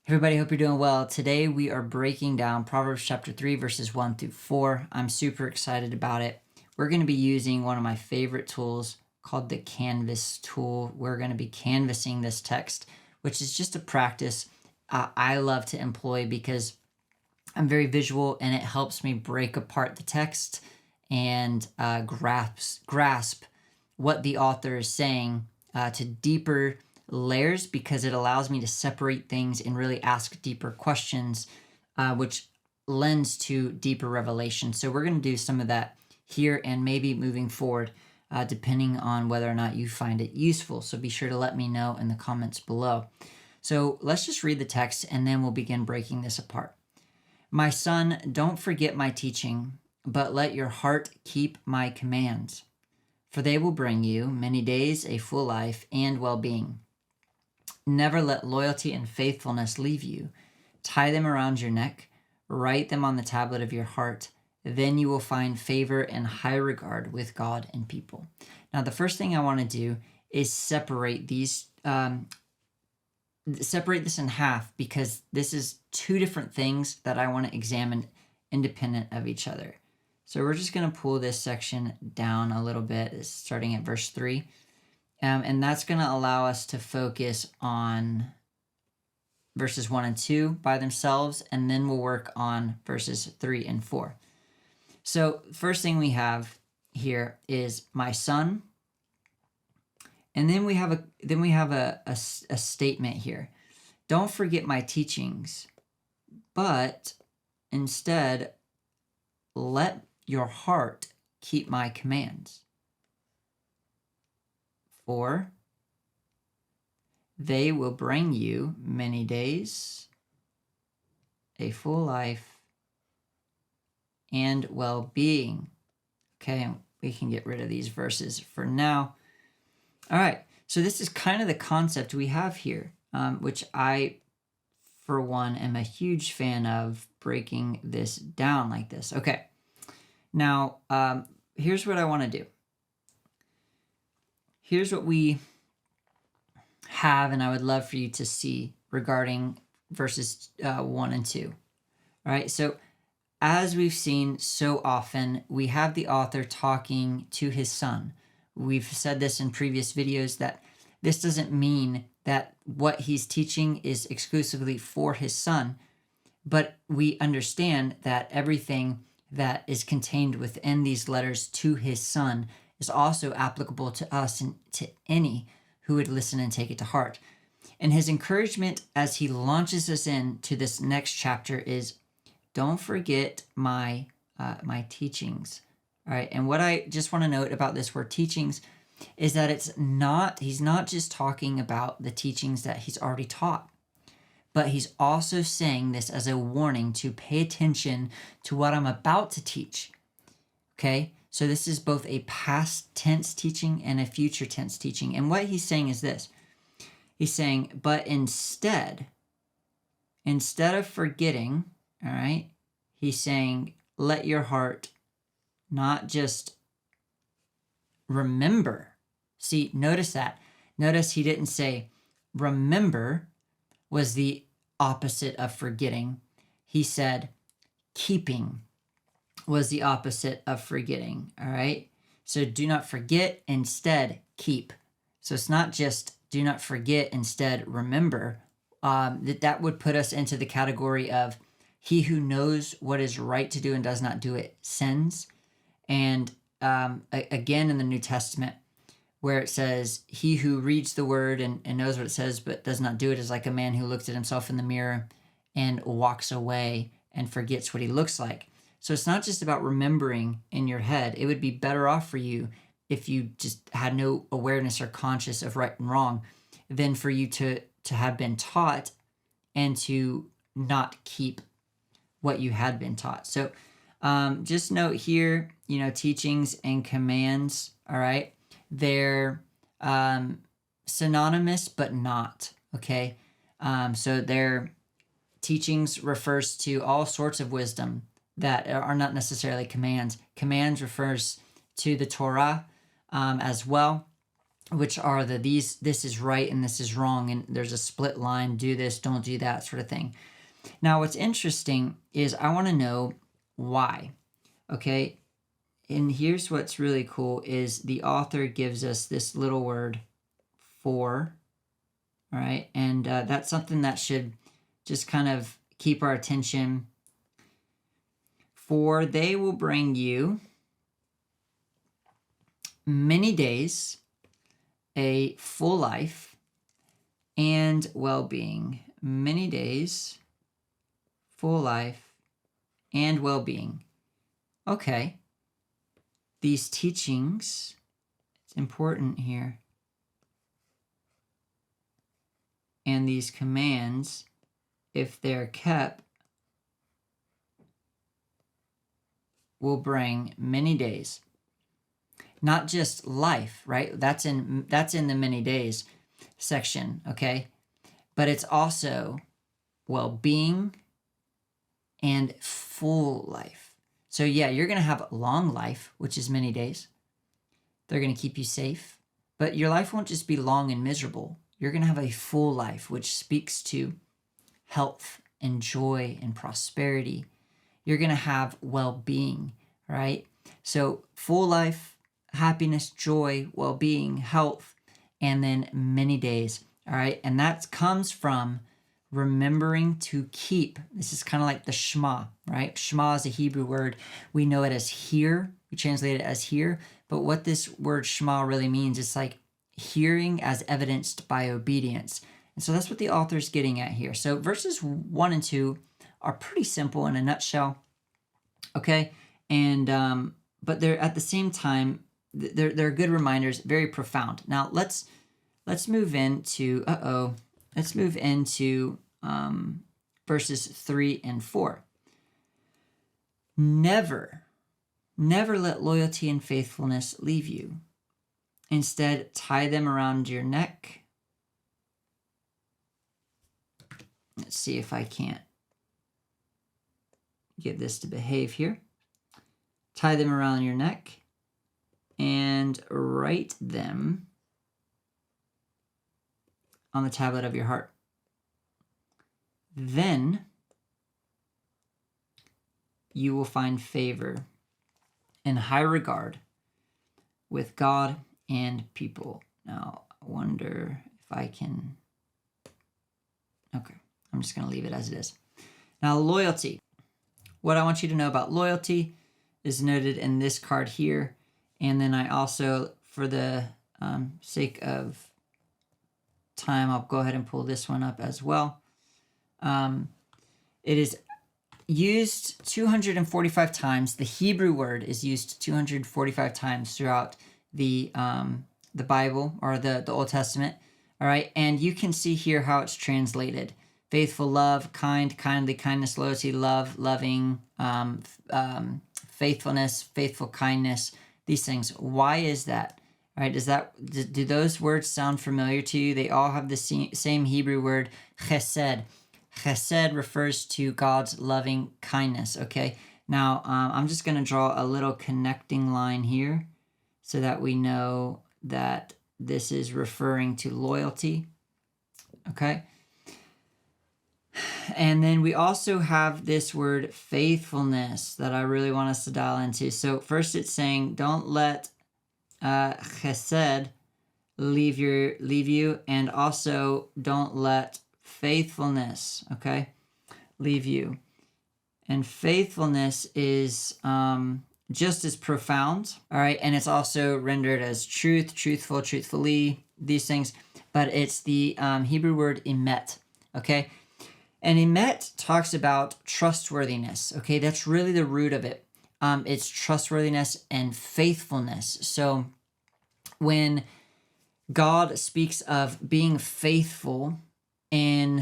Everybody, hope you're doing well. Today we are breaking down Proverbs chapter 3, verses 1 through 4. I'm super excited about it. We're going to be using one of my favorite tools called the Canvas tool. We're going to be canvassing this text, which is just a practice I love to employ because I'm very visual and it helps me break apart the text and grasp what the author is saying to deeper layers, because it allows me to separate things and really ask deeper questions, which lends to deeper revelation. So we're going to do some of that here and maybe moving forward, depending on whether or not you find it useful. So be sure to let me know in the comments below. So let's just read the text and then we'll begin breaking this apart. My son, don't forget my teaching, but let your heart keep my commands, for they will bring you many days, a full life, and well-being. Never let loyalty and faithfulness leave you. Tie them around your neck, write them on the tablet of your heart. Then you will find favor and high regard with God and people. Now, the first thing I want to do is separate this in half, because this is two different things that I want to examine independent of each other. So we're just going to pull this section down a little bit, starting at verse 3. And that's going to allow us to focus on verses 1 and 2 by themselves, and then we'll work on verses 3 and 4. So first thing we have here is my son, and then we have a statement here. Don't forget my teachings, but instead let your heart keep my commands. For they will bring you many days, a full life, and well-being. Okay, we can get rid of these verses for now. All right, so this is kind of the concept we have here, which I, for one, am a huge fan of, breaking this down like this. Okay, now here's what I want to do. Here's what we have, and I would love for you to see regarding verses 1 and 2. All right, so as we've seen so often, we have the author talking to his son. We've said this in previous videos that this doesn't mean that what he's teaching is exclusively for his son, but we understand that everything that is contained within these letters to his son is also applicable to us and to any who would listen and take it to heart. And his encouragement as he launches us into this next chapter is, don't forget my teachings. All right, and what I just want to note about this word teachings is that he's not just talking about the teachings that he's already taught, but he's also saying this as a warning to pay attention to what I'm about to teach. Okay? So this is both a past tense teaching and a future tense teaching. And what he's saying is this. He's saying, but instead of forgetting, all right, he's saying, let your heart not just remember. See, notice that. Notice he didn't say remember was the opposite of forgetting. He said keeping was the opposite of forgetting, all right? So do not forget, instead keep. So it's not just do not forget, instead remember. That would put us into the category of he who knows what is right to do and does not do it sins. And again in the New Testament, where it says he who reads the word and knows what it says but does not do it is like a man who looks at himself in the mirror and walks away and forgets what he looks like. So it's not just about remembering in your head. It would be better off for you if you just had no awareness or conscious of right and wrong than for you to have been taught and to not keep what you had been taught. So just note here, teachings and commands, all right? They're synonymous but not, okay? So their teachings refers to all sorts of wisdom that are not necessarily commands. Commands refers to the Torah as well. which are this is right and this is wrong, and there's a split line, do this, don't do that sort of thing. Now, what's interesting is I want to know why, okay? And here's what's really cool is the author gives us this little word, for, all right? And that's something that should just kind of keep our attention. For they will bring you many days, a full life, and well-being. Many days, full life, and well-being. Okay. These teachings, it's important here, and these commands, if they're kept, will bring many days. Not just life, right? That's in the many days section, okay? But it's also well-being and full life. So yeah, you're going to have long life, which is many days. They're going to keep you safe. But your life won't just be long and miserable. You're going to have a full life, which speaks to health and joy and prosperity. You're going to have well-being, right? So full life, happiness, joy, well-being, health, and then many days, all right? And that comes from remembering to keep. This is kind of like the Shema, right? Shema is a Hebrew word. We know it as hear. We translate it as hear. But what this word Shema really means, it's like hearing as evidenced by obedience. And so that's what the author's getting at here. So verses 1 and 2 are pretty simple in a nutshell, okay? And but they're at the same time, they're good reminders, very profound. Now let's move into verses 3 and 4. Never let loyalty and faithfulness leave you. Instead, tie them around your neck. Let's see if I can't get this to behave here. Tie them around your neck and write them on the tablet of your heart. Then you will find favor and high regard with God and people. Now, I wonder if I can... Okay, I'm just going to leave it as it is. Now, loyalty. What I want you to know about loyalty is noted in this card here. And then I also, for the sake of time, I'll go ahead and pull this one up as well. It is used 245 times. The Hebrew word is used 245 times throughout the Bible, or the Old Testament. All right, and you can see here how it's translated: faithful, love, kind, kindly, kindness, loyalty, love, loving, faithfulness, faithful, kindness. These things. Why is that? All right, do those words sound familiar to you? They all have the same Hebrew word, chesed. Chesed refers to God's loving kindness, okay? Now, I'm just going to draw a little connecting line here so that we know that this is referring to loyalty, okay? And then we also have this word faithfulness that I really want us to dial into. So first it's saying, don't let chesed leave you, and also don't let faithfulness, okay, leave you. And faithfulness is just as profound, all right, and it's also rendered as truth, truthful, truthfully, these things, but it's the Hebrew word emet, okay? And emet talks about trustworthiness, okay? That's really the root of it. It's trustworthiness and faithfulness. So when God speaks of being faithful to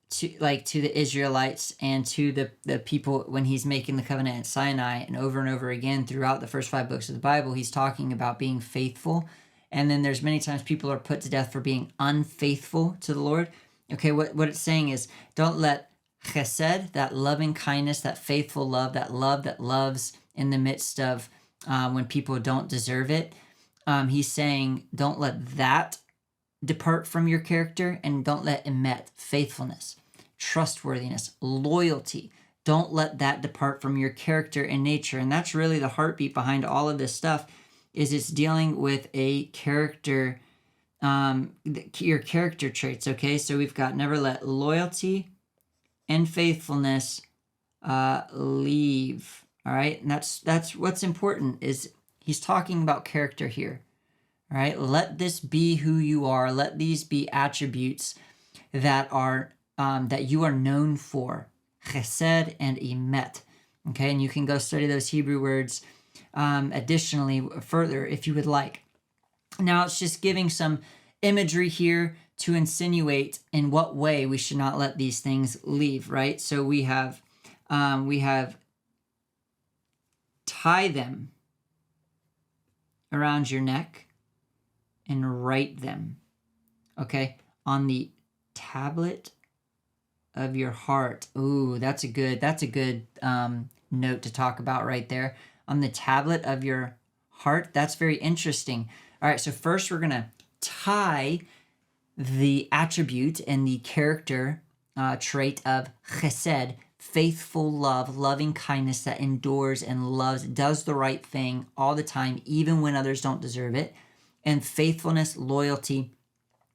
the Israelites and to the people when he's making the covenant at Sinai, and over again throughout the first 5 books of the Bible, he's talking about being faithful. And then there's many times people are put to death for being unfaithful to the Lord. Okay, what it's saying is, don't let chesed, that loving kindness, that faithful love that loves in the midst of when people don't deserve it, he's saying, don't let that depart from your character, and don't let emet, faithfulness, trustworthiness, loyalty. Don't let that depart from your character and nature. And that's really the heartbeat behind all of this stuff, is it's dealing with a character, your character traits, okay? So we've got never let loyalty and faithfulness leave, all right? And that's what's important, is he's talking about character here, all right? Let this be who you are. Let these be attributes that are that you are known for, chesed and emet, okay? And you can go study those Hebrew words additionally further if you would like. Now it's just giving some imagery here to insinuate in what way we should not let these things leave, right? So we have tie them around your neck and write them, okay, on the tablet of your heart. Ooh, that's a good note to talk about right there. On the tablet of your heart. That's very interesting. All right, so first we're going to tie the attribute and the character trait of chesed, faithful love, loving kindness that endures and loves, does the right thing all the time, even when others don't deserve it, and faithfulness, loyalty,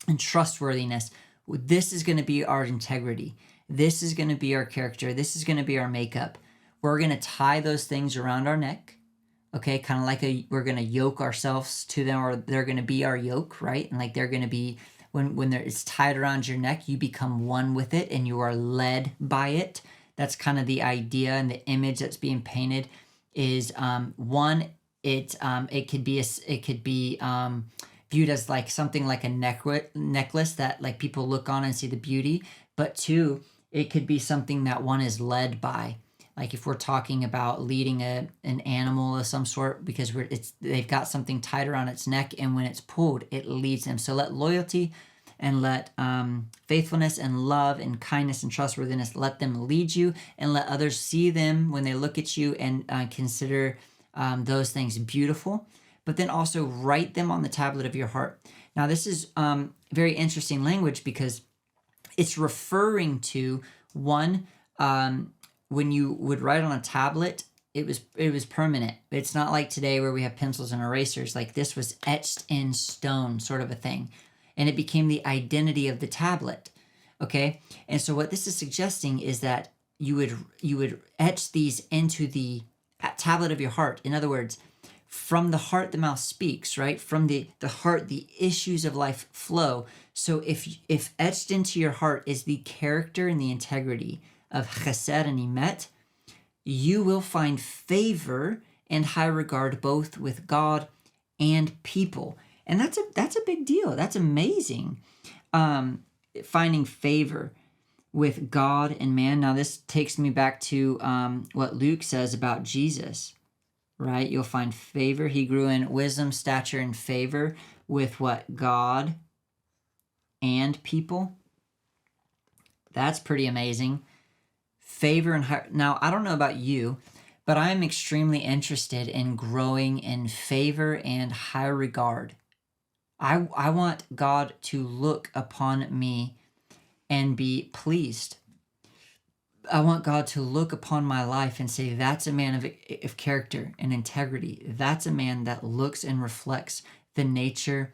and trustworthiness. This is going to be our integrity. This is going to be our character. This is going to be our makeup. We're going to tie those things around our neck, okay? Kind of like we're going to yoke ourselves to them, or they're going to be our yoke, right? And like they're going to be, when it's tied around your neck, you become one with it and you are led by it. That's kind of the idea and the image that's being painted is one, it could be viewed as like something like a necklace that like people look on and see the beauty. But two, it could be something that one is led by. Like if we're talking about leading an animal of some sort, because they've got something tied around its neck, and when it's pulled, it leads them. So let loyalty and let faithfulness and love and kindness and trustworthiness, let them lead you, and let others see them when they look at you and consider those things beautiful. But then also write them on the tablet of your heart. Now this is very interesting language, because it's referring to one, when you would write on a tablet, it was permanent. It's not like today where we have pencils and erasers. Like this was etched in stone, sort of a thing. And it became the identity of the tablet, okay? And so what this is suggesting is that you would etch these into the tablet of your heart. In other words, from the heart the mouth speaks, right? From the heart the issues of life flow. So if etched into your heart is the character and the integrity of chesed and emet, you will find favor and high regard both with God and people. And that's a big deal. That's amazing. Finding favor with God and man. Now this takes me back to what Luke says about Jesus, right? You'll find favor. He grew in wisdom, stature, and favor with what? God and people. That's pretty amazing. Favor and high. Now, I don't know about you, but I am extremely interested in growing in favor and high regard. I want God to look upon me and be pleased. I want God to look upon my life and say, that's a man of character and integrity. That's a man that looks and reflects the nature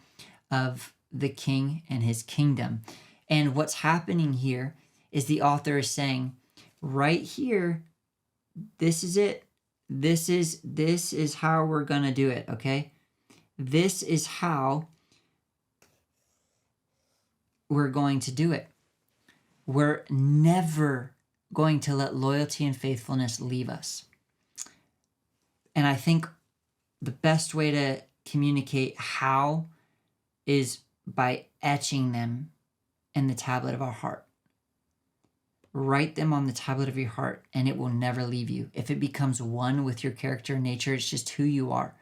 of the King and his kingdom. And what's happening here is the author is saying, right here, this is it. This is how we're going to do it, okay? This is how we're going to do it. We're never going to let loyalty and faithfulness leave us. And I think the best way to communicate how is by etching them in the tablet of our heart. Write them on the tablet of your heart, and it will never leave you. If it becomes one with your character and nature, it's just who you are.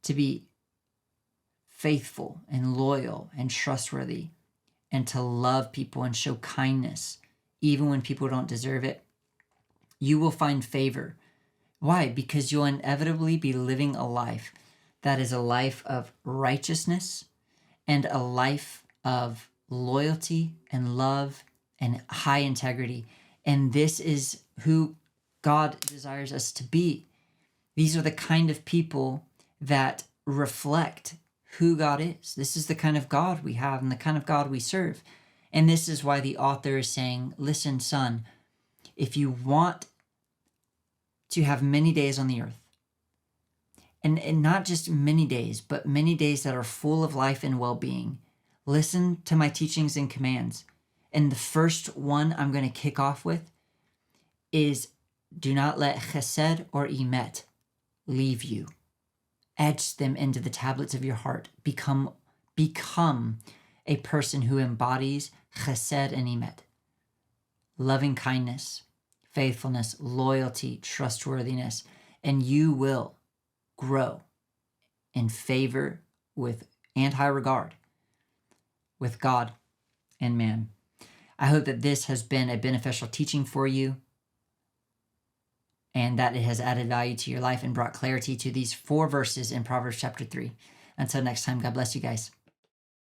To be faithful and loyal and trustworthy, and to love people and show kindness, even when people don't deserve it, you will find favor. Why? Because you'll inevitably be living a life that is a life of righteousness and a life of loyalty and love and high integrity. And this is who God desires us to be. These are the kind of people that reflect who God is. This is the kind of God we have and the kind of God we serve. And this is why the author is saying, listen, son, if you want to have many days on the earth, and not just many days, but many days that are full of life and well-being, listen to my teachings and commands. And the first one I'm going to kick off with is, do not let chesed or emet leave you. Etch them into the tablets of your heart. Become a person who embodies chesed and emet. Loving kindness, faithfulness, loyalty, trustworthiness, and you will grow in favor with and high regard with God and man. I hope that this has been a beneficial teaching for you and that it has added value to your life and brought clarity to these 4 verses in Proverbs chapter 3. Until next time, God bless you guys.